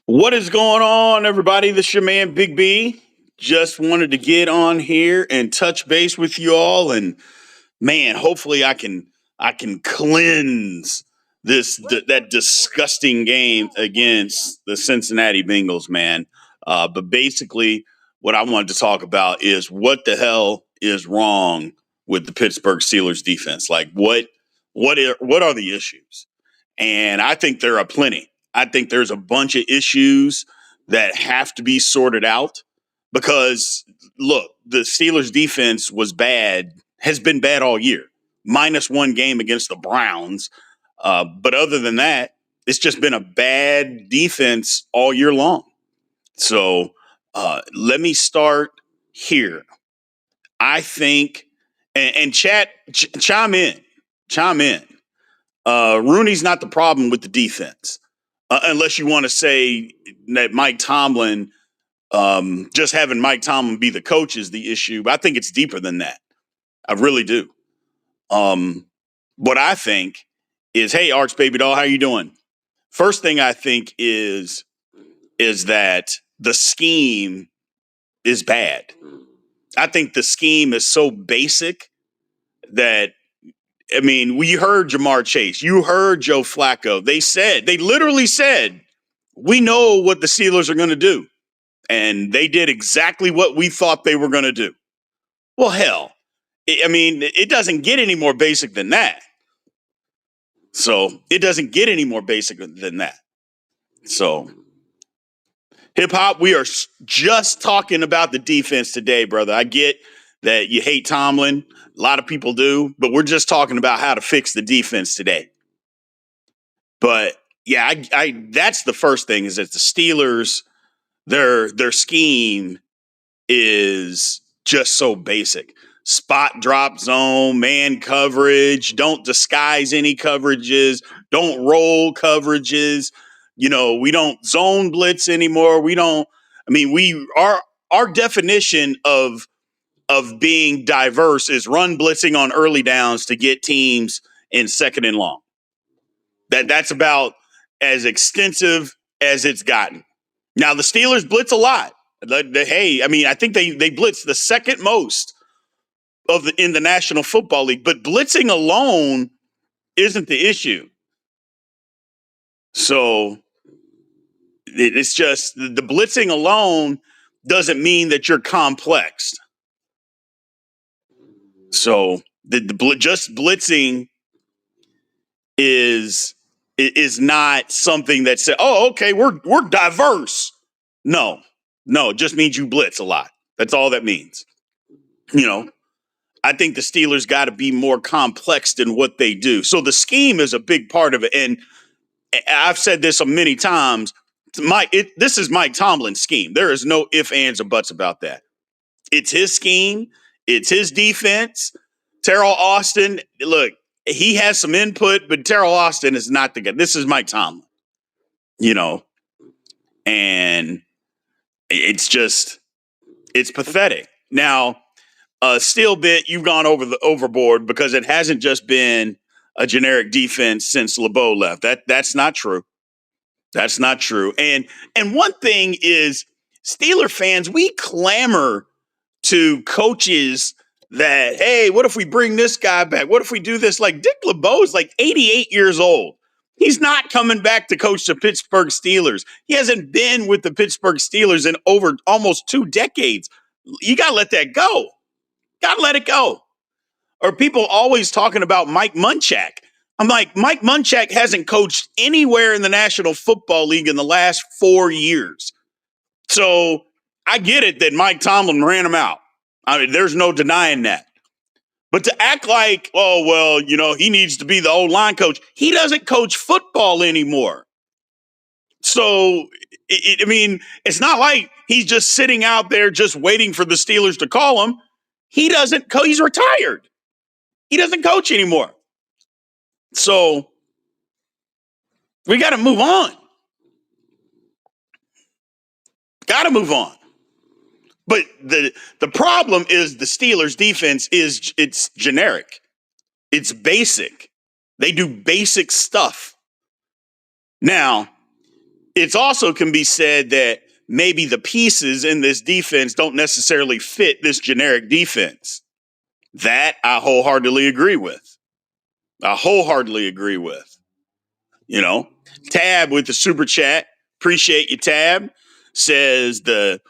What is going on, everybody? This is your man Big B. Just wanted to get on here and touch base with you all, and man, hopefully I can cleanse that disgusting game against the Cincinnati Bengals, man. But basically, what I wanted to talk about is what the hell is wrong with the Pittsburgh Steelers defense? Like, what are the issues? And I think there are plenty. I think there's a bunch of issues that have to be sorted out because look, the Steelers defense has been bad all year, minus one game against the Browns. But other than that, it's just been a bad defense all year long. So let me start here. I think, and chat, chime in, chime in. Rooney's not the problem with the defense, unless you want to say that Mike Tomlin, just having Mike Tomlin be the coach is the issue. But I think it's deeper than that. I really do. What I think is, hey, Arch Baby Doll, how you doing? First thing I think is that the scheme is bad. I think the scheme is so basic that we heard Jamar Chase, you heard Joe Flacco. They literally said, we know what the Steelers are going to do. And they did exactly what we thought they were going to do. Well, hell, it doesn't get any more basic than that. So it doesn't get any more basic than that. So hip hop, we are just talking about the defense today, brother. I get that you hate Tomlin. A lot of people do, but we're just talking about how to fix the defense today. But yeah, that's the first thing is that the Steelers, their scheme is just so basic. Spot drop zone, man coverage, don't disguise any coverages, don't roll coverages. We don't zone blitz anymore. Our definition of being diverse is run blitzing on early downs to get teams in second and long. That's about as extensive as it's gotten. Now the Steelers blitz a lot. I think they blitz the second most in the National Football League, but blitzing alone isn't the issue. So it's just the blitzing alone doesn't mean that you're complex. So just blitzing is not something that says, oh, okay, we're diverse. No, it just means you blitz a lot. That's all that means. I think the Steelers got to be more complex than what they do. So the scheme is a big part of it. And I've said this many times. This is Mike Tomlin's scheme. There is no ifs, ands, or buts about that. It's his scheme. It's his defense. Terrell Austin, look, he has some input, but Terrell Austin is not the guy. This is Mike Tomlin, and it's pathetic. Now, Steel Bit, you've gone overboard because it hasn't just been a generic defense since LeBeau left. That's not true. That's not true. And one thing is, Steeler fans, we clamor to coaches that, hey, what if we bring this guy back? What if we do this? Like Dick LeBeau is like 88 years old. He's not coming back to coach the Pittsburgh Steelers. He hasn't been with the Pittsburgh Steelers in over almost 2 decades. You got to let that go. Got to let it go. Or people always talking about Mike Munchak. I'm like, Mike Munchak hasn't coached anywhere in the National Football League in the last 4 years. So I get it that Mike Tomlin ran him out. There's no denying that. But to act like, oh, well, he needs to be the O-line coach. He doesn't coach football anymore. So, it's not like he's just sitting out there just waiting for the Steelers to call him. He doesn't coach. He's retired. He doesn't coach anymore. So we got to move on. Got to move on. But the problem is the Steelers defense it's generic. It's basic. They do basic stuff. Now, It's also can be said that maybe the pieces in this defense don't necessarily fit this generic defense. That I wholeheartedly agree with. You know, Tab with the super chat. Appreciate you, Tab. Says the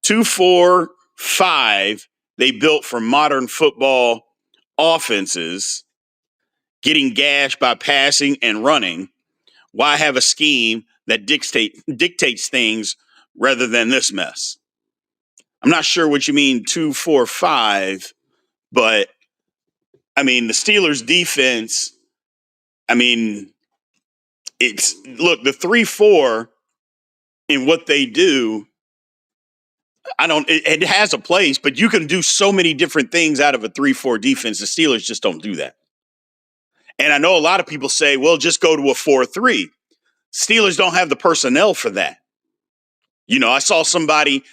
2-4-5 they built for modern football offenses, getting gashed by passing and running. Why have a scheme that dictates things rather than this mess? I'm not sure what you mean 2-4-5, but I mean the Steelers defense. I mean, it's look the 3-4 in what they do. It has a place, but you can do so many different things out of a 3-4 defense. The Steelers just don't do that. And I know a lot of people say, well, just go to a 4-3. Steelers don't have the personnel for that. You know, I saw somebody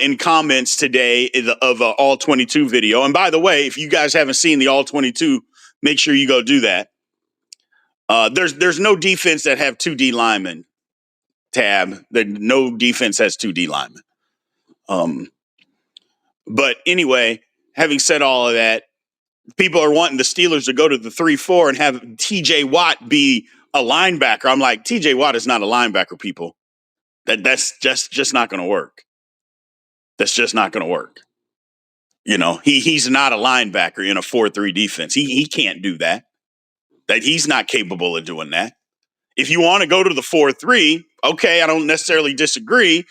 in comments today of an All 22 video. And by the way, if you guys haven't seen the All 22, make sure you go do that. There's no defense that have 2 D linemen. Tab. No defense has 2 D linemen. But anyway, having said all of that, people are wanting the Steelers to go to the 3-4 and have TJ Watt be a linebacker. I'm like, TJ Watt is not a linebacker, people. That's just not going to work. That's just not going to work. You know, he's not a linebacker in a 4-3 defense. He can't do that. That he's not capable of doing that. If you want to go to the 4-3, okay, I don't necessarily disagree,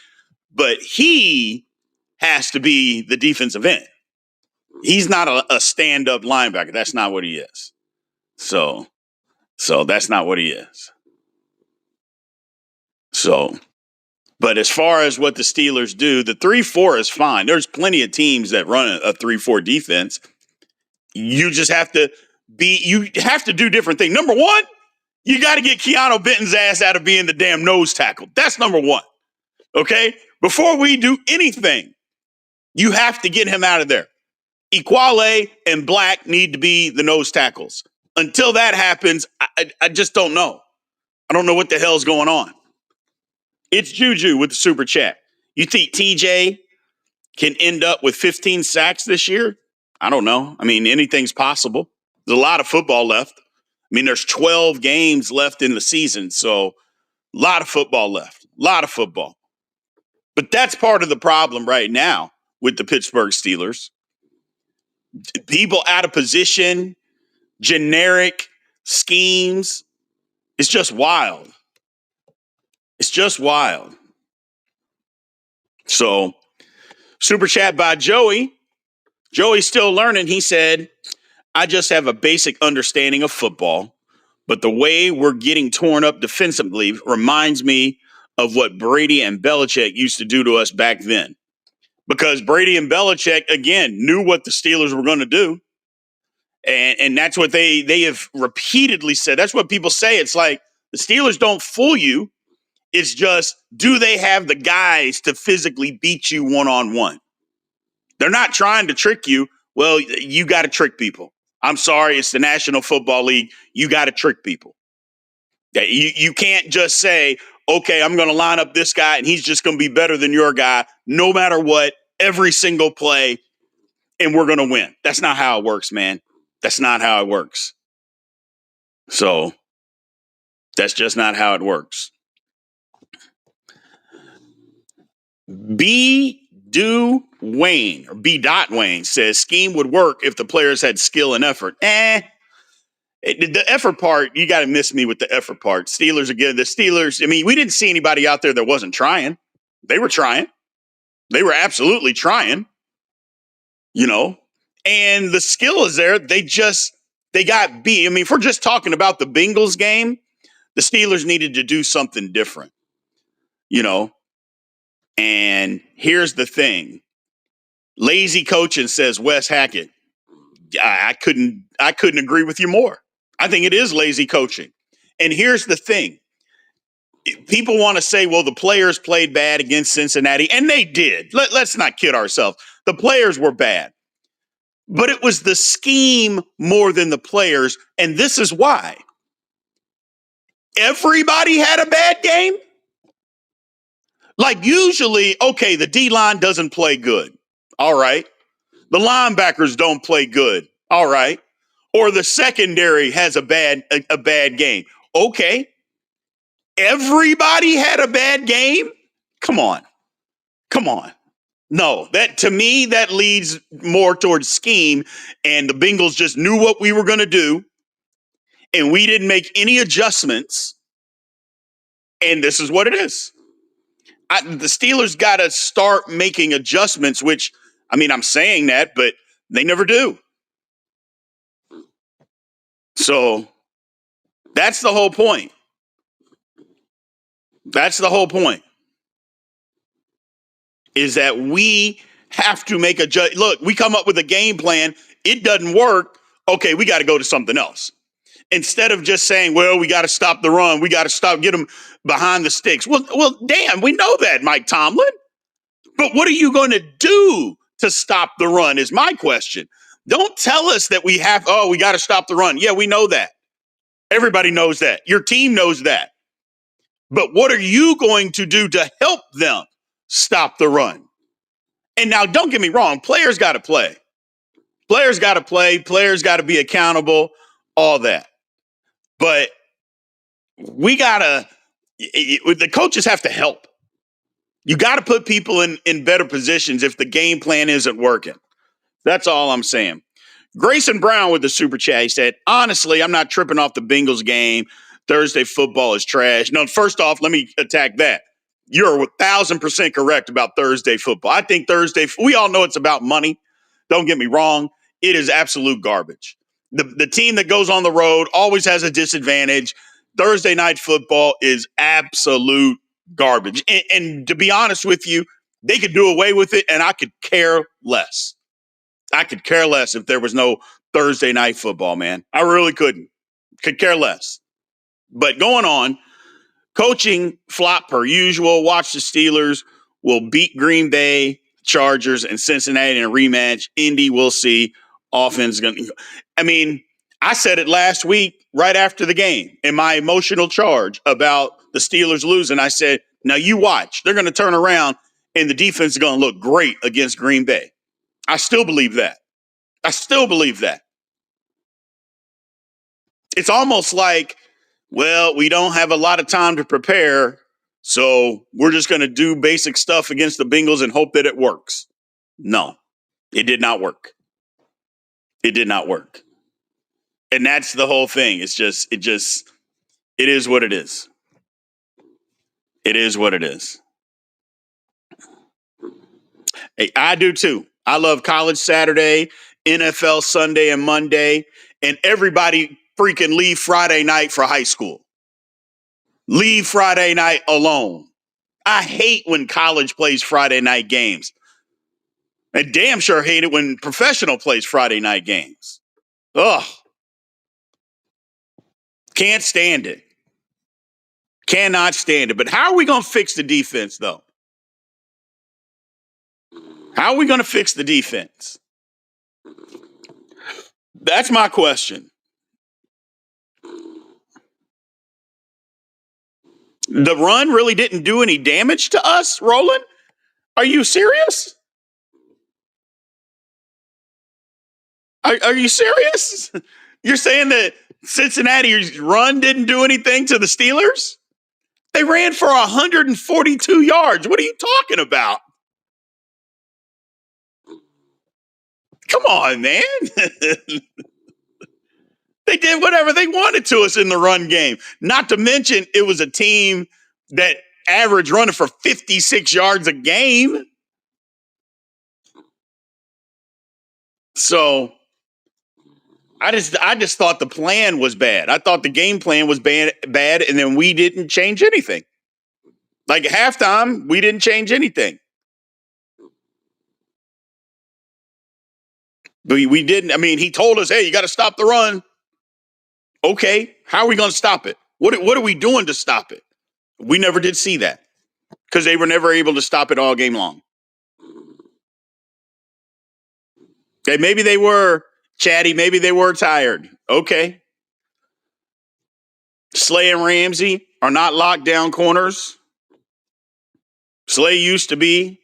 but he has to be the defensive end. He's not a stand-up linebacker. That's not what he is. So that's not what he is. So, but as far as what the Steelers do, the 3-4 is fine. There's plenty of teams that run a 3-4 defense. You just have to do different things. Number one, you got to get Keanu Benton's ass out of being the damn nose tackle. That's number one. Okay? Before we do anything, you have to get him out of there. Equale and Black need to be the nose tackles. Until that happens, I just don't know. I don't know what the hell's going on. It's Juju with the super chat. You think TJ can end up with 15 sacks this year? I don't know. I mean, anything's possible. There's a lot of football left. I mean, there's 12 games left in the season, so a lot of football left. A lot of football. But that's part of the problem right now with the Pittsburgh Steelers. People out of position, generic schemes. It's just wild. It's just wild. So, super chat by Joey. Joey's still learning. He said, I just have a basic understanding of football, but the way we're getting torn up defensively reminds me of what Brady and Belichick used to do to us back then. Because Brady and Belichick, again, knew what the Steelers were going to do. And that's what they have repeatedly said. That's what people say. It's like the Steelers don't fool you. It's just, do they have the guys to physically beat you one-on-one? They're not trying to trick you. Well, you got to trick people. I'm sorry, it's the National Football League. You got to trick people. You can't just say, okay, I'm going to line up this guy and he's just going to be better than your guy no matter what, every single play, and we're going to win. That's not how it works, man. That's not how it works. So that's just not how it works. B. Wayne says scheme would work if the players had skill and effort. The effort part, you got to miss me with the effort part. Steelers, again, I mean, we didn't see anybody out there that wasn't trying. They were trying. They were absolutely trying, you know, and the skill is there. They got beat. I mean, if we're just talking about the Bengals game, the Steelers needed to do something different, you know, and here's the thing. Lazy coaching, says Wes Hackett. I couldn't agree with you more. I think it is lazy coaching. And here's the thing. People want to say, well, the players played bad against Cincinnati, and they did. Let's not kid ourselves. The players were bad. But it was the scheme more than the players, and this is why. Everybody had a bad game. Like usually, okay, the D line doesn't play good. All right. The linebackers don't play good. All right. Or the secondary has a bad game. Okay. Everybody had a bad game? Come on. Come on. No, that to me that leads more towards scheme, and the Bengals just knew what we were going to do, and we didn't make any adjustments, and this is what it is. The Steelers got to start making adjustments, which, I mean, I'm saying that, but they never do. So that's the whole point. That's the whole point. Is that we have to make a look, we come up with a game plan, it doesn't work. Okay, we got to go to something else. Instead of just saying, well, we got to stop the run, we got to get them behind the sticks. Well, damn, we know that, Mike Tomlin. But what are you going to do to stop the run is my question. Don't tell us that we got to stop the run. Yeah, we know that. Everybody knows that. Your team knows that. But what are you going to do to help them stop the run? And now, don't get me wrong, players got to play. Players got to play. Players got to be accountable, all that. But we got to, the coaches have to help. You got to put people in better positions if the game plan isn't working. That's all I'm saying. Grayson Brown with the super chat, he said, honestly, I'm not tripping off the Bengals game. Thursday football is trash. No, first off, let me attack that. You're 1,000% correct about Thursday football. I think we all know it's about money. Don't get me wrong. It is absolute garbage. The team that goes on the road always has a disadvantage. Thursday night football is absolute garbage. And to be honest with you, they could do away with it, and I could care less. I could care less if there was no Thursday night football, man. I really couldn't. Could care less. But going on, coaching flop per usual. Watch the Steelers will beat Green Bay, Chargers, and Cincinnati in a rematch. Indy, we'll see. Offense going to. I mean, I said it last week right after the game in my emotional charge about the Steelers losing. I said, now you watch. They're going to turn around, and the defense is going to look great against Green Bay. I still believe that. I still believe that. It's almost like, well, we don't have a lot of time to prepare, so we're just going to do basic stuff against the Bengals and hope that it works. No, it did not work. It did not work. And that's the whole thing. It is what it is. It is what it is. Hey, I do too. I love college Saturday, NFL Sunday and Monday, and everybody freaking leave Friday night for high school. Leave Friday night alone. I hate when college plays Friday night games. I damn sure hate it when professional plays Friday night games. Ugh. Can't stand it. Cannot stand it. But how are we going to fix the defense, though? How are we going to fix the defense? That's my question. The run really didn't do any damage to us, Roland? Are you serious? Are you serious? You're saying that Cincinnati's run didn't do anything to the Steelers? They ran for 142 yards. What are you talking about? Come on, man. They did whatever they wanted to us in the run game. Not to mention, it was a team that averaged running for 56 yards a game. So I just thought the plan was bad. I thought the game plan was bad, and then we didn't change anything. Like at halftime, we didn't change anything. We didn't. I mean, he told us, hey, you got to stop the run. Okay, how are we going to stop it? What are we doing to stop it? We never did see that because they were never able to stop it all game long. Okay, maybe they were chatty. Maybe they were tired. Okay. Slay and Ramsey are not lockdown corners. Slay used to be.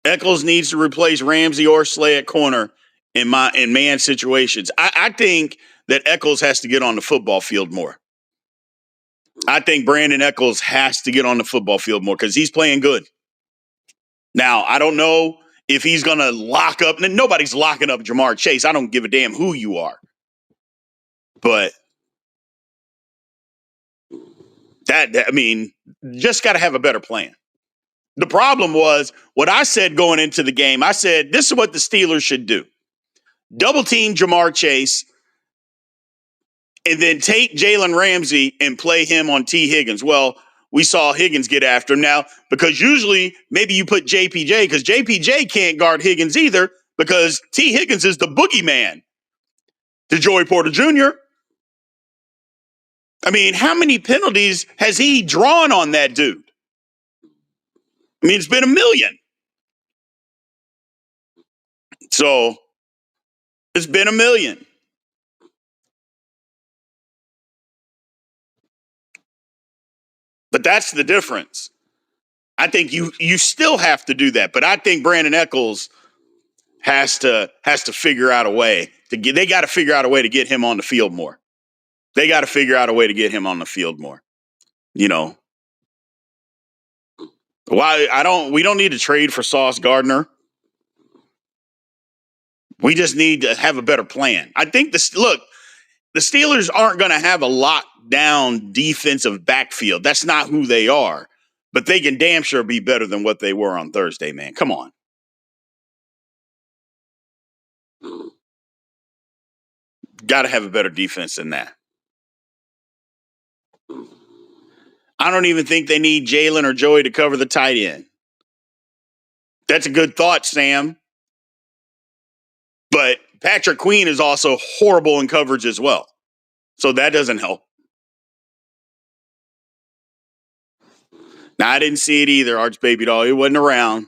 Eccles needs to replace Ramsey or Slay at corner in man situations. I think that Eccles has to get on the football field more. I think Brandon Eccles has to get on the football field more because he's playing good. Now, I don't know if he's going to lock up. Nobody's locking up Jamar Chase. I don't give a damn who you are. But just got to have a better plan. The problem was what I said going into the game. I said, this is what the Steelers should do. Double team Jamar Chase and then take Jalen Ramsey and play him on T. Higgins. Well, we saw Higgins get after him now because usually maybe you put JPJ because JPJ can't guard Higgins either because T. Higgins is the boogeyman to Joey Porter Jr. I mean, how many penalties has he drawn on that dude? I mean, it's been 1 million. So it's been 1 million. But that's the difference. I think you still have to do that. But I think Brandon Eccles has to figure out a way to get. They got to figure out a way to get him on the field more. They got to figure out a way to get him on the field more. You know, why we don't need to trade for Sauce Gardner. We just need to have a better plan. I think the Steelers aren't going to have a lockdown defensive backfield. That's not who they are. But they can damn sure be better than what they were on Thursday, man. Come on. Got to have a better defense than that. I don't even think they need Jalen or Joey to cover the tight end. That's a good thought, Sam. But Patrick Queen is also horrible in coverage as well. So that doesn't help. Now, I didn't see it either, Arch Baby Doll. It wasn't around.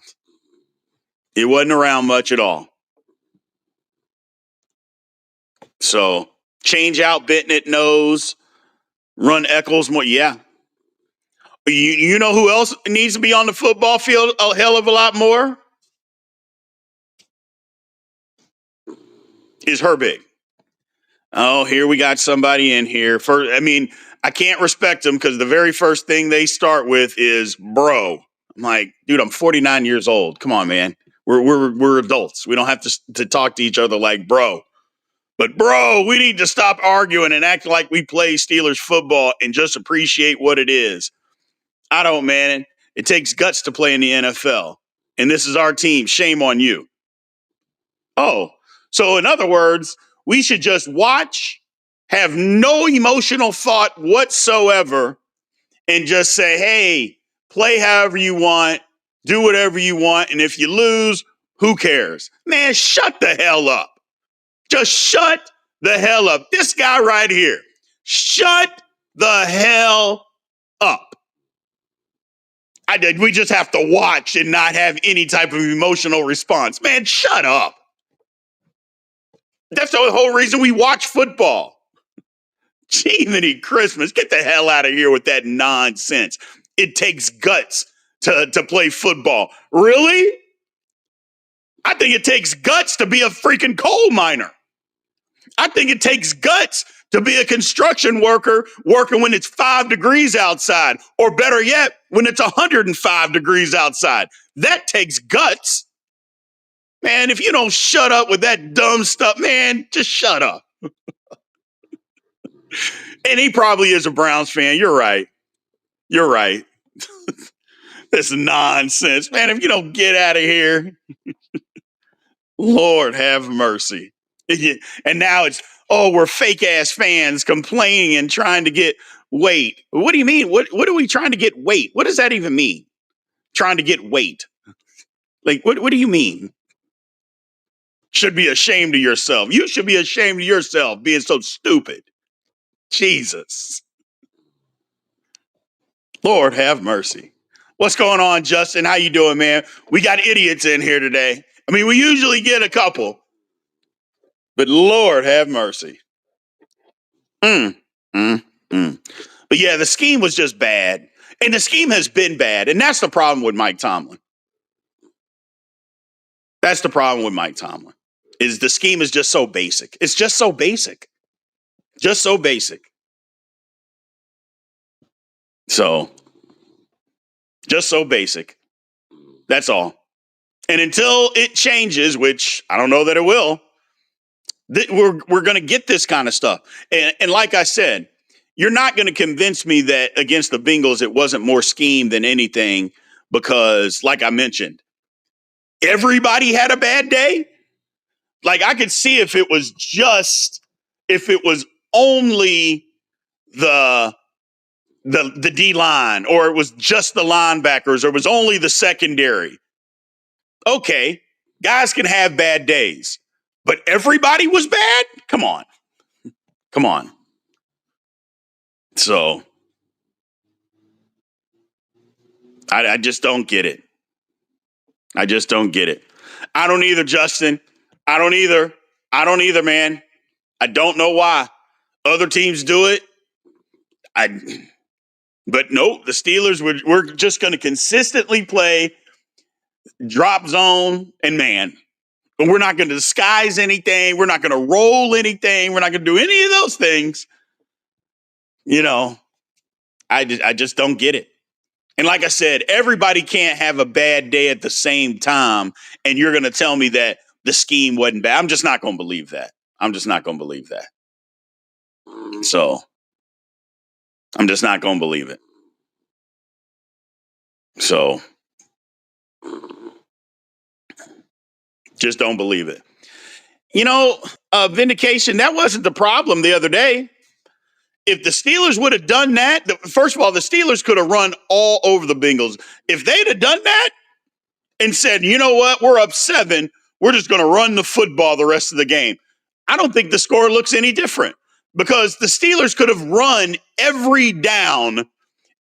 It wasn't around much at all. So change out Bennett nose, run Eccles more. Yeah. You know who else needs to be on the football field a hell of a lot more? Is Herbig. Oh, here we got somebody in here. I can't respect them because the very first thing they start with is bro. I'm like, dude, I'm 49 years old. Come on, man. We're adults. We don't have to talk to each other like bro. But bro, we need to stop arguing and act like we play Steelers football and just appreciate what it is. I don't, man. It takes guts to play in the NFL. And this is our team. Shame on you. Oh, so in other words, we should just watch, have no emotional thought whatsoever, and just say, hey, play however you want, do whatever you want, and if you lose, who cares? Man, shut the hell up. Just shut the hell up. This guy right here, shut the hell up. We just have to watch and not have any type of emotional response. Man, shut up. That's the whole reason we watch football. Jiminy Christmas. Get the hell out of here with that nonsense. It takes guts to play football. Really? I think it takes guts to be a freaking coal miner. I think it takes guts to be a construction worker working when it's 5 degrees outside, or better yet, when it's 105 degrees outside. That takes guts. Man, if you don't shut up with that dumb stuff, man, just shut up. And he probably is a Browns fan. You're right. You're right. This nonsense. Man, if you don't get out of here, Lord have mercy. And now it's, we're fake ass fans complaining and trying to get weight. What do you mean? What are we trying to get weight? What does that even mean? Trying to get weight. Like, what do you mean? Should be ashamed of yourself. You should be ashamed of yourself being so stupid. Jesus. Lord have mercy. What's going on, Justin? How you doing, man? We got idiots in here today. I mean, we usually get a couple, but Lord have mercy. But yeah, the scheme was just bad. And the scheme has been bad. And that's the problem with Mike Tomlin. That's the problem with Mike Tomlin. Is the scheme is just so basic. It's just so basic. Just so basic. So, just so basic. That's all. And until it changes, which I don't know that it will, we're going to get this kind of stuff. And like I said, you're not going to convince me that against the Bengals it wasn't more scheme than anything because, like I mentioned, everybody had a bad day. Like I could see if it was only the D line, or it was just the linebackers, or it was only the secondary. Okay, guys can have bad days, but everybody was bad? Come on. So I just don't get it. I don't either, Justin. I don't either, man. I don't know why. Other teams do it. But nope, the Steelers, we're just going to consistently play drop zone and man. But we're not going to disguise anything. We're not going to roll anything. We're not going to do any of those things. You know, I just don't get it. And like I said, everybody can't have a bad day at the same time. And you're going to tell me that the scheme wasn't bad. I'm just not going to believe that. So I'm just not going to believe it. So just don't believe it. Vindication, that wasn't the problem the other day. If the Steelers would have done that, first of all, the Steelers could have run all over the Bengals. If they'd have done that and said, you know what, we're up 7, we're just going to run the football the rest of the game, I don't think the score looks any different because the Steelers could have run every down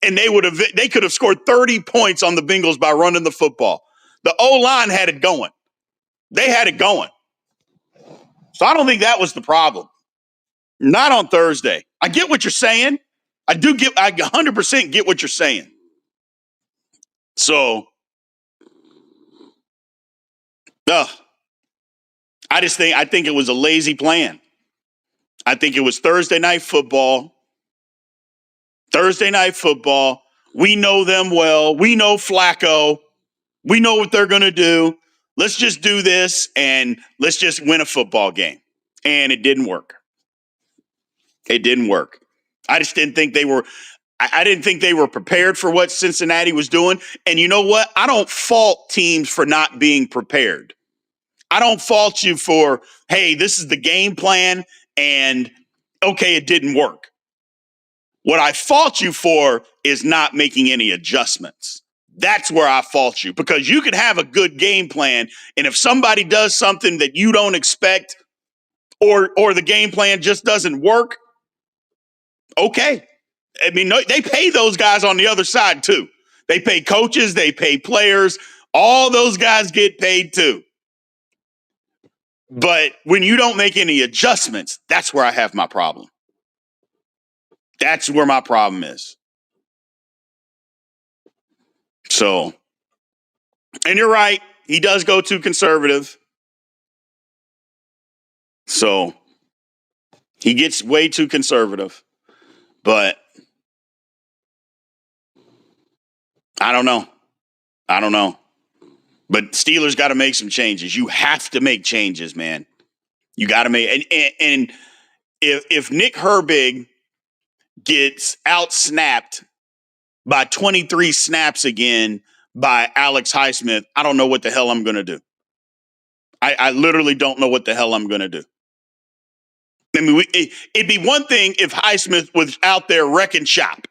and they could have scored 30 points on the Bengals by running the football. The O-line had it going. They had it going. So I don't think that was the problem. Not on Thursday. I get what you're saying. I 100% get what you're saying. So, I think it was a lazy plan. I think it was Thursday night football. We know them well. We know Flacco. We know what they're going to do. Let's just do this and let's just win a football game. And it didn't work. I just didn't think they were I didn't think they were prepared for what Cincinnati was doing. And you know what? I don't fault teams for not being prepared. I don't fault you for, hey, this is the game plan and okay, it didn't work. What I fault you for is not making any adjustments. That's where I fault you, because you could have a good game plan, and if somebody does something that you don't expect, or the game plan just doesn't work, okay. I mean, they pay those guys on the other side too. They pay coaches, they pay players. All those guys get paid too. But when you don't make any adjustments, that's where I have my problem. That's where my problem is. So, and you're right. He does go too conservative. So, he gets way too conservative. But I don't know. But Steelers got to make some changes. You have to make changes, man. You got to make and if Nick Herbig gets out-snapped by 23 snaps again by Alex Highsmith, I don't know what the hell I'm going to do. I literally don't know what the hell I'm going to do. I mean, it'd be one thing if Highsmith was out there wrecking shop.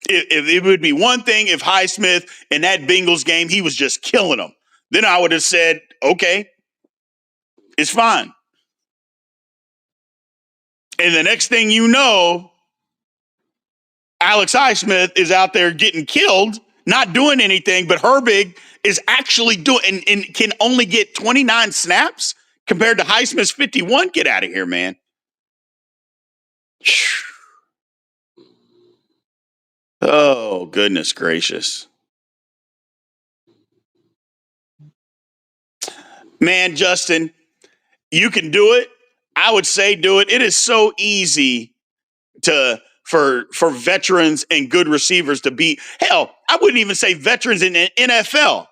It would be one thing if Highsmith in that Bengals game, he was just killing them. Then I would have said, okay, it's fine. And the next thing you know, Alex Highsmith is out there getting killed, not doing anything, but Herbig is actually doing and can only get 29 snaps compared to Highsmith's 51. Get out of here, man. Oh, goodness gracious. Man, Justin, you can do it. I would say do it. It is so easy to for veterans and good receivers to beat. Hell, I wouldn't even say veterans in the NFL.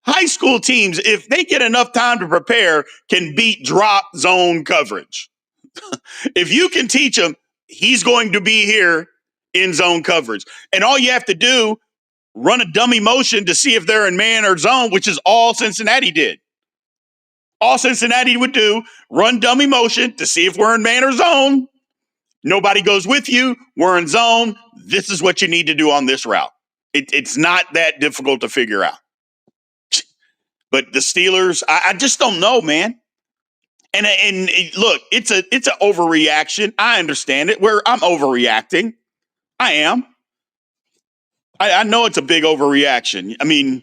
High school teams, if they get enough time to prepare, can beat drop zone coverage. If you can teach them, he's going to be here in zone coverage. And all you have to do, run a dummy motion to see if they're in man or zone, which is all Cincinnati did. All Cincinnati would do, run dummy motion to see if we're in man or zone. Nobody goes with you. We're in zone. This is what you need to do on this route. It's not that difficult to figure out. But the Steelers, I just don't know, man. And look, it's an overreaction. I understand it. Where I'm overreacting, I am. I know it's a big overreaction. I mean,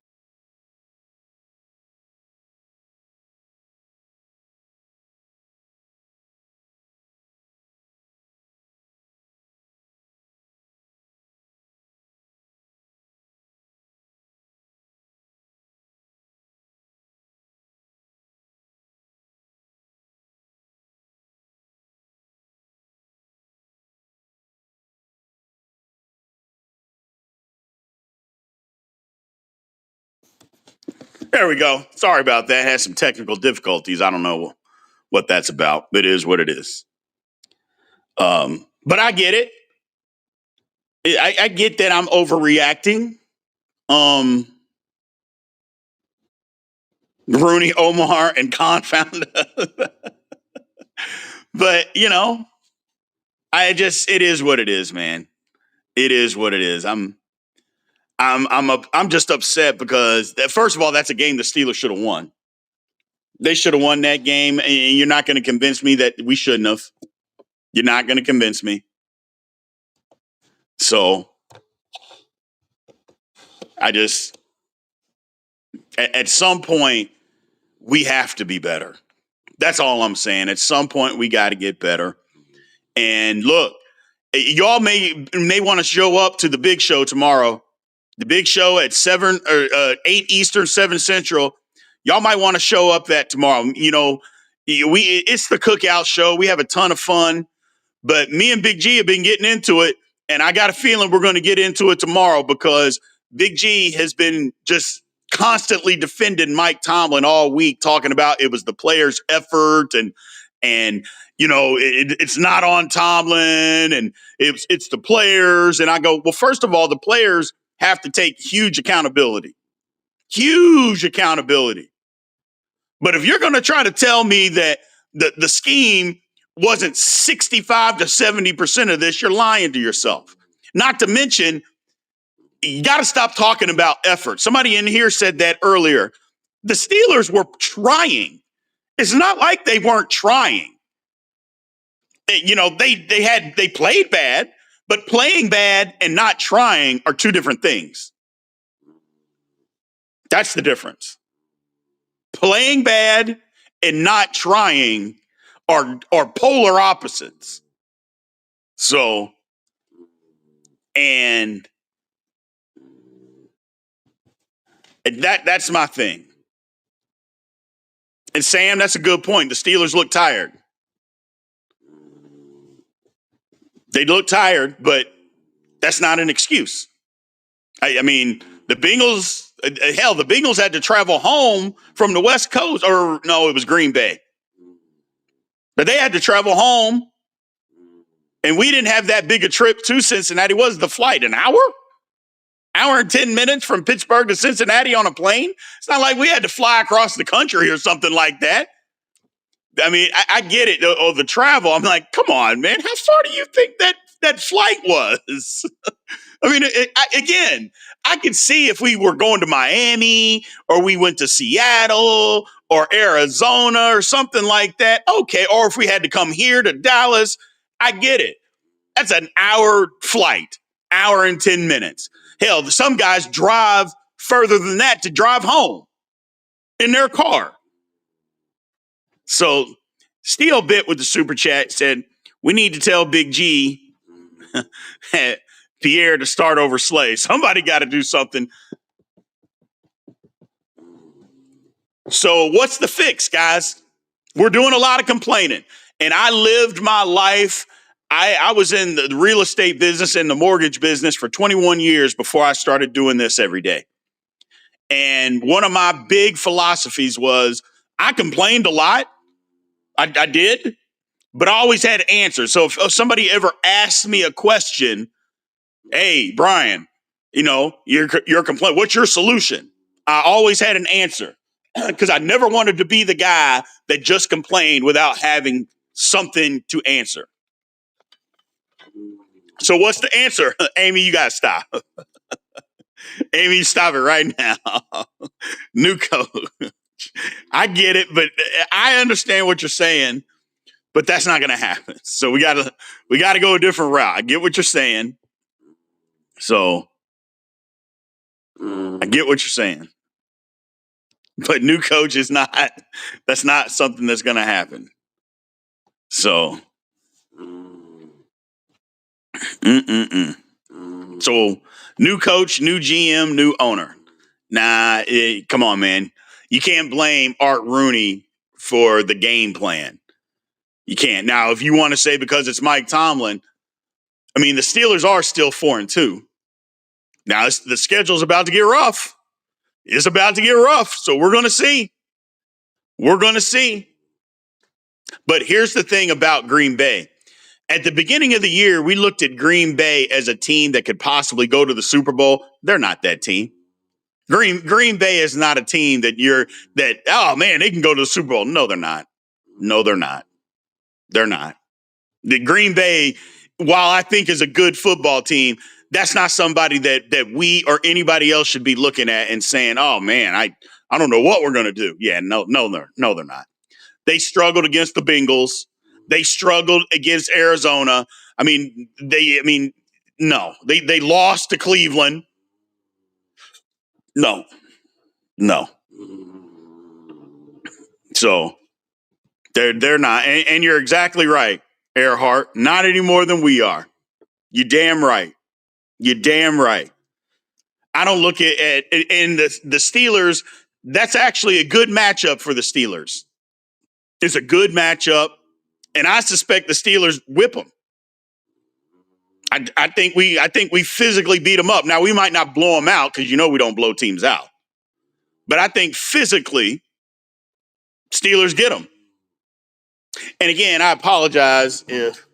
there we go. Sorry about that. Had some technical difficulties. I don't know what that's about. It is what it is. But I get it. I get that I'm overreacting. Rooney, Omar, and confound. But it is what it is, man. It is what it is. I'm just upset because first of all, that's a game the Steelers should have won. They should have won that game, and you're not going to convince me that we shouldn't have. You're not going to convince me. So I just at some point we have to be better. That's all I'm saying. At some point we got to get better. And look, y'all may want to show up to the big show tomorrow. The big show at 7 or 8 Eastern, 7 Central. Y'all might want to show up that tomorrow. It's the cookout show. We have a ton of fun. But me and Big G have been getting into it, and I got a feeling we're going to get into it tomorrow because Big G has been just constantly defending Mike Tomlin all week, talking about it was the players' effort and it's not on Tomlin and it's the players. And I go, well, first of all, the players have to take huge accountability. Huge accountability. But if you're going to try to tell me that the scheme wasn't 65 to 70% of this, you're lying to yourself. Not to mention, you got to stop talking about effort. Somebody in here said that earlier. The Steelers were trying. It's not like they weren't trying. They played bad, but playing bad and not trying are two different things. That's the difference. Playing bad and not trying are polar opposites. So, and that's my thing. And Sam, that's a good point. The Steelers look tired. They look tired, but that's not an excuse. I mean, the Bengals, the Bengals had to travel home from the West Coast, or no, it was Green Bay. But they had to travel home, and we didn't have that big a trip to Cincinnati. What was the flight, an hour? Hour and 10 minutes from Pittsburgh to Cincinnati on a plane? It's not like we had to fly across the country or something like that. I mean, I get it. Or the travel. I'm like, come on, man. How far do you think that flight was? I mean, again, I could see if we were going to Miami or we went to Seattle or Arizona or something like that. Okay. Or if we had to come here to Dallas, I get it. That's an hour flight, hour and 10 minutes. Hell, some guys drive further than that to drive home in their car. So Steel Bit with the super chat said, we need to tell Big G Pierre to start over Slay. Somebody got to do something. So what's the fix, guys? We're doing a lot of complaining. And I lived my life. I was in the real estate business and the mortgage business for 21 years before I started doing this every day. And one of my big philosophies was I complained a lot. I did, but I always had answers. So if somebody ever asked me a question, hey, Brian, you're complaining. What's your solution? I always had an answer because I never wanted to be the guy that just complained without having something to answer. So what's the answer? Amy, you got to stop. Amy, stop it right now. New coach. I get it, but I understand what you're saying, but that's not going to happen. So we got to go a different route. I get what you're saying. So I get what you're saying. But new coach is that's not something that's going to happen. So, So, new coach, new GM, new owner. Nah, come on, man. You can't blame Art Rooney for the game plan. You can't. Now, if you want to say because it's Mike Tomlin, I mean, the Steelers are still 4-2. Now, the schedule's about to get rough. It's about to get rough. So we're going to see. We're going to see. But here's the thing about Green Bay. At the beginning of the year, we looked at Green Bay as a team that could possibly go to the Super Bowl. They're not that team. Green Bay is not a team oh man, they can go to the Super Bowl. No, they're not. No, they're not. They're not. The Green Bay, while I think is a good football team, that's not somebody that we or anybody else should be looking at and saying, "Oh man, I don't know what we're going to do." Yeah, no, they're not. They struggled against the Bengals. They struggled against Arizona. No, they lost to Cleveland. No. So they're not, and you're exactly right, Earhart. Not any more than we are. You damn right. You damn right. I don't look at the Steelers. That's actually a good matchup for the Steelers. It's a good matchup, and I suspect the Steelers whip them. I think we physically beat them up. Now we might not blow them out because we don't blow teams out, but I think physically Steelers get them. And again, I apologize if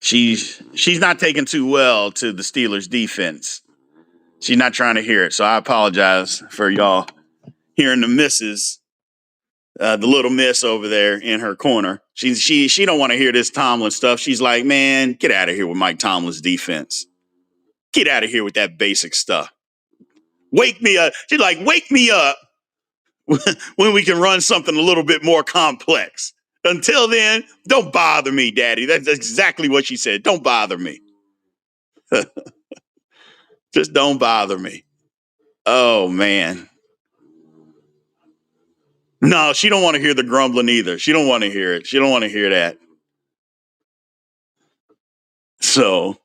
she's not taking too well to the Steelers defense. She's not trying to hear it, so I apologize for y'all hearing the misses. The little miss over there in her corner. She don't want to hear this Tomlin stuff. She's like, man, get out of here with Mike Tomlin's defense. Get out of here with that basic stuff. Wake me up. She's like, wake me up when we can run something a little bit more complex. Until then, don't bother me, Daddy. That's exactly what she said. Don't bother me. Just don't bother me. Oh, man. No, she don't want to hear the grumbling either. She don't want to hear it. She don't want to hear that. So,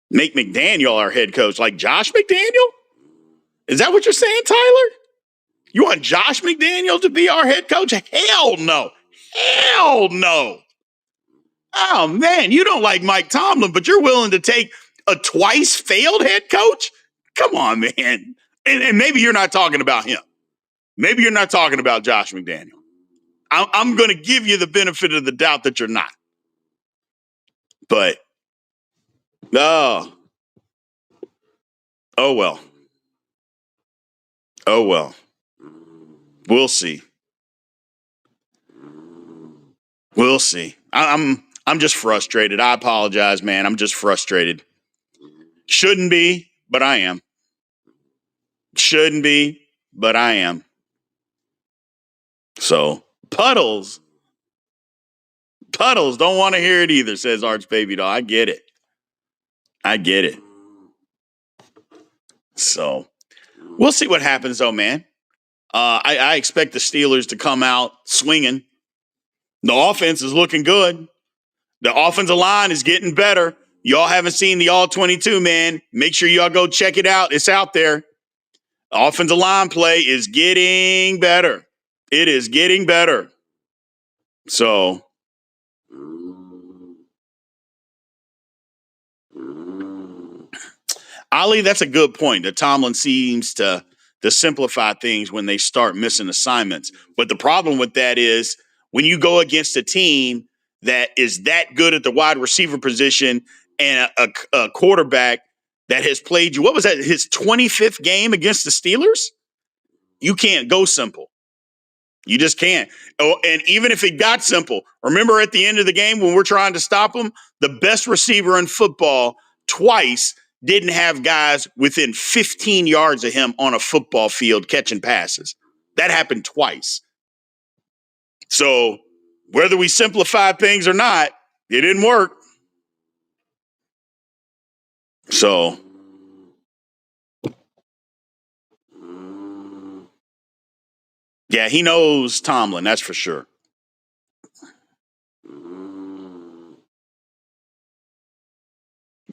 make McDaniel our head coach, like Josh McDaniel? Is that what you're saying, Tyler? You want Josh McDaniel to be our head coach? Hell no. Hell no. Oh, man, you don't like Mike Tomlin, but you're willing to take a twice failed head coach? Come on, man. And maybe you're not talking about him. Maybe you're not talking about Josh McDaniel. I'm going to give you the benefit of the doubt that you're not. But, oh well. Oh, well. We'll see. We'll see. I'm just frustrated. I apologize, man. I'm just frustrated. Shouldn't be, but I am. Shouldn't be, but I am. So, Puddles don't want to hear it either, says Arch Baby Doll. I get it. So, we'll see what happens, though, man. I expect the Steelers to come out swinging. The offense is looking good. The offensive line is getting better. Y'all haven't seen the All 22, man. Make sure y'all go check it out. It's out there. The offensive line play is getting better. It is getting better. So, Ali, that's a good point. That Tomlin seems to simplify things when they start missing assignments. But the problem with that is when you go against a team that is that good at the wide receiver position and a quarterback that has played you, what was that, his 25th game against the Steelers? You can't go simple. You just can't. Oh, and even if it got simple, remember at the end of the game when we're trying to stop them, the best receiver in football twice didn't have guys within 15 yards of him on a football field catching passes. That happened twice. So whether we simplify things or not, it didn't work. So yeah, he knows Tomlin, that's for sure.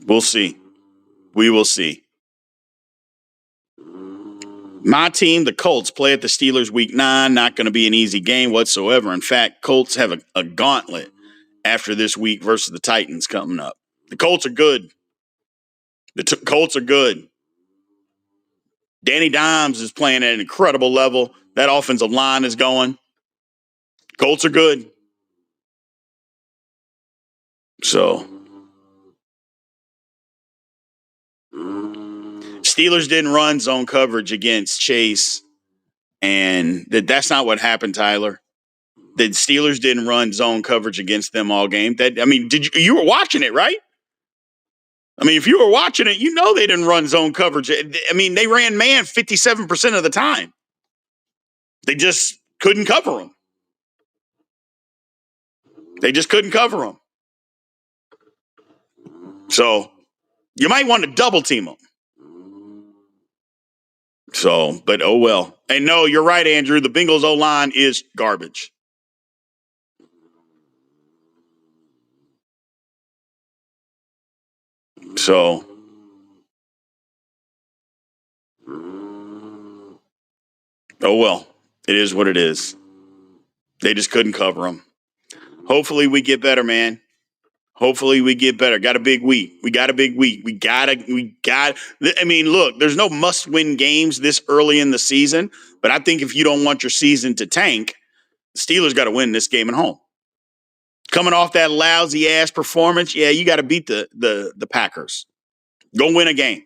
We'll see. We will see. My team, the Colts, play at the Steelers week 9. Not going to be an easy game whatsoever. In fact, Colts have a gauntlet after this week versus the Titans coming up. The Colts are good. The Colts are good. Danny Dimes is playing at an incredible level. That offensive line is going. Colts are good. So, Steelers didn't run zone coverage against Chase, and that's not what happened, Tyler. The Steelers didn't run zone coverage against them all game. You were watching it, right? I mean, if you were watching it, you know they didn't run zone coverage. I mean, they ran man 57% of the time. They just couldn't cover them. They just couldn't cover them. So you might want to double team them. So, but oh well. And no, you're right, Andrew. The Bengals O-line is garbage. So, oh well. It is what it is. They just couldn't cover them. Hopefully we get better, man. Hopefully we get better. Got a big week. We got a big week. We got. I mean, look, there's no must-win games this early in the season, but I think if you don't want your season to tank, the Steelers got to win this game at home. Coming off that lousy ass performance, yeah, you got to beat the Packers. Go win a game.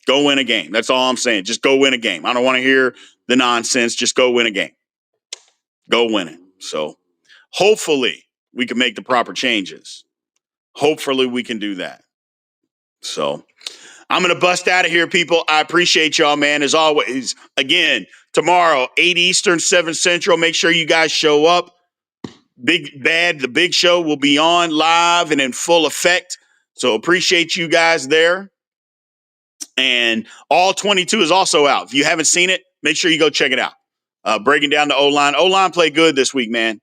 Go win a game. That's all I'm saying. Just go win a game. I don't want to hear the nonsense. Just go win a game. Go win it. So hopefully we can make the proper changes. Hopefully we can do that. So I'm going to bust out of here, people. I appreciate y'all, man. As always, again, tomorrow, 8 Eastern, 7 Central. Make sure you guys show up. The big show will be on live and in full effect. So appreciate you guys there. And All 22 is also out. If you haven't seen it, make sure you go check it out. Breaking down the O-line. O-line played good this week, man.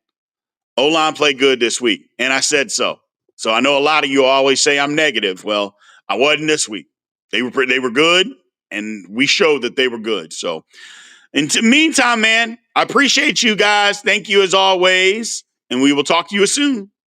O-line played good this week. And I said so. So I know a lot of you always say I'm negative. Well, I wasn't this week. They were good, and we showed that they were good. So in the meantime, man, I appreciate you guys. Thank you as always. And we will talk to you soon.